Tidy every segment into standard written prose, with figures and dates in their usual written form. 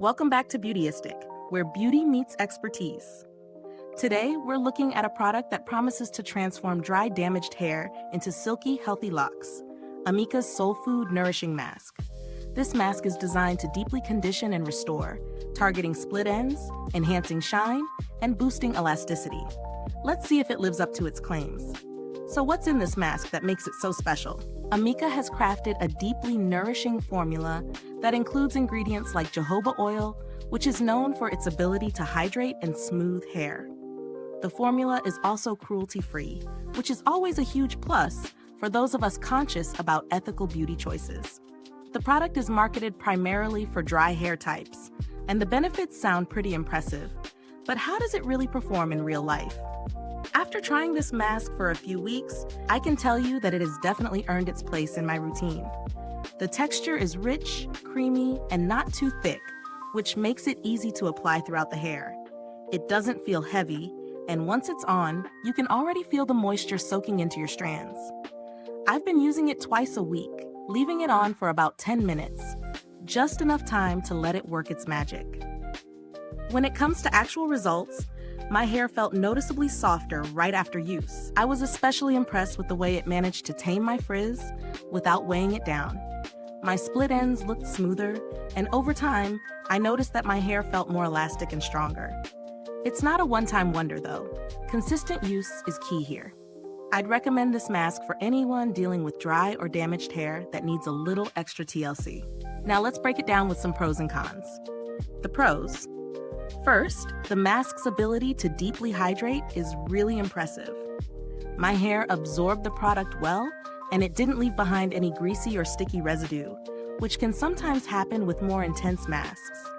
Welcome back to Beautyistic, where beauty meets expertise. Today, we're looking at a product that promises to transform dry, damaged hair into silky, healthy locks, Amika's Soulfood Nourishing Mask. This mask is designed to deeply condition and restore, targeting split ends, enhancing shine, and boosting elasticity. Let's see if it lives up to its claims. So what's in this mask that makes it so special? Amika has crafted a deeply nourishing formula that includes ingredients like jojoba oil, which is known for its ability to hydrate and smooth hair. The formula is also cruelty-free, which is always a huge plus for those of us conscious about ethical beauty choices. The product is marketed primarily for dry hair types, and the benefits sound pretty impressive. But how does it really perform in real life? After trying this mask for a few weeks, I can tell you that it has definitely earned its place in my routine. The texture is rich, creamy, and not too thick, which makes it easy to apply throughout the hair. It doesn't feel heavy, and once it's on, you can already feel the moisture soaking into your strands. I've been using it twice a week, leaving it on for about 10 minutes, just enough time to let it work its magic. When it comes to actual results, my hair felt noticeably softer right after use. I was especially impressed with the way it managed to tame my frizz without weighing it down. My split ends looked smoother, and over time, I noticed that my hair felt more elastic and stronger. It's not a one-time wonder though. Consistent use is key here. I'd recommend this mask for anyone dealing with dry or damaged hair that needs a little extra TLC. Now let's break it down with some pros and cons. The pros. First, the mask's ability to deeply hydrate is really impressive. My hair absorbed the product well, and it didn't leave behind any greasy or sticky residue, which can sometimes happen with more intense masks.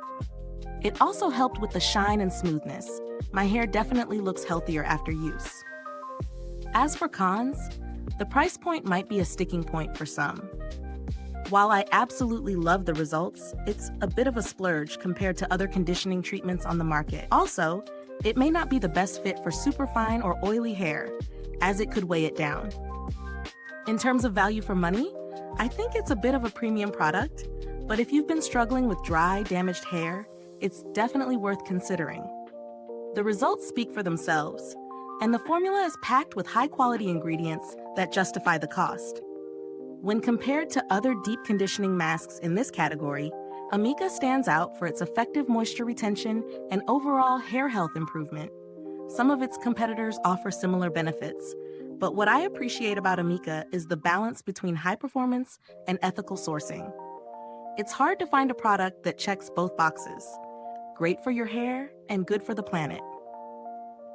It also helped with the shine and smoothness. My hair definitely looks healthier after use. As for cons, the price point might be a sticking point for some. While I absolutely love the results, it's a bit of a splurge compared to other conditioning treatments on the market. Also, it may not be the best fit for superfine or oily hair, as it could weigh it down. In terms of value for money, I think it's a bit of a premium product, but if you've been struggling with dry, damaged hair, it's definitely worth considering. The results speak for themselves, and the formula is packed with high-quality ingredients that justify the cost. When compared to other deep conditioning masks in this category, Amika stands out for its effective moisture retention and overall hair health improvement. Some of its competitors offer similar benefits, but what I appreciate about Amika is the balance between high performance and ethical sourcing. It's hard to find a product that checks both boxes: great for your hair and good for the planet.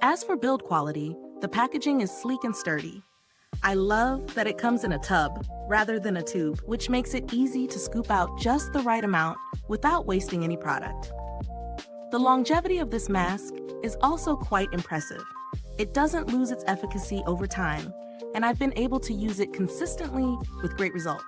As for build quality, the packaging is sleek and sturdy. I love that it comes in a tub rather than a tube, which makes it easy to scoop out just the right amount without wasting any product. The longevity of this mask is also quite impressive. It doesn't lose its efficacy over time, and I've been able to use it consistently with great results.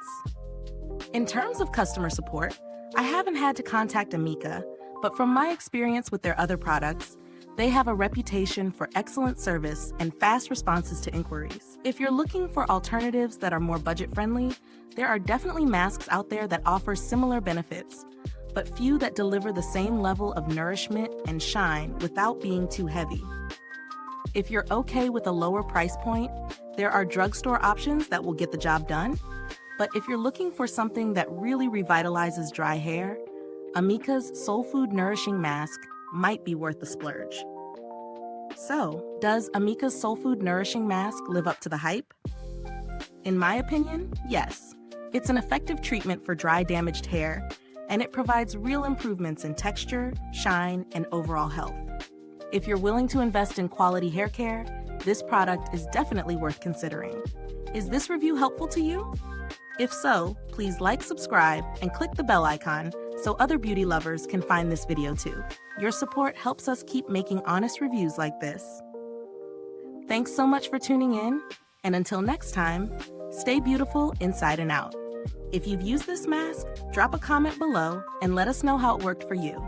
In terms of customer support, I haven't had to contact Amika, but from my experience with their other products, they have a reputation for excellent service and fast responses to inquiries. If you're looking for alternatives that are more budget-friendly, there are definitely masks out there that offer similar benefits, but few that deliver the same level of nourishment and shine without being too heavy. If you're okay with a lower price point, there are drugstore options that will get the job done, but if you're looking for something that really revitalizes dry hair, Amika's Soulfood Nourishing Mask might be worth the splurge. So, does Amika's Soulfood Nourishing Mask live up to the hype? In my opinion, yes. It's an effective treatment for dry, damaged hair, and it provides real improvements in texture, shine, and overall health. If you're willing to invest in quality hair care, this product is definitely worth considering. Is this review helpful to you? If so, please like, subscribe, and click the bell icon so other beauty lovers can find this video too. Your support helps us keep making honest reviews like this. Thanks so much for tuning in, and until next time, stay beautiful inside and out. If you've used this mask, drop a comment below and let us know how it worked for you.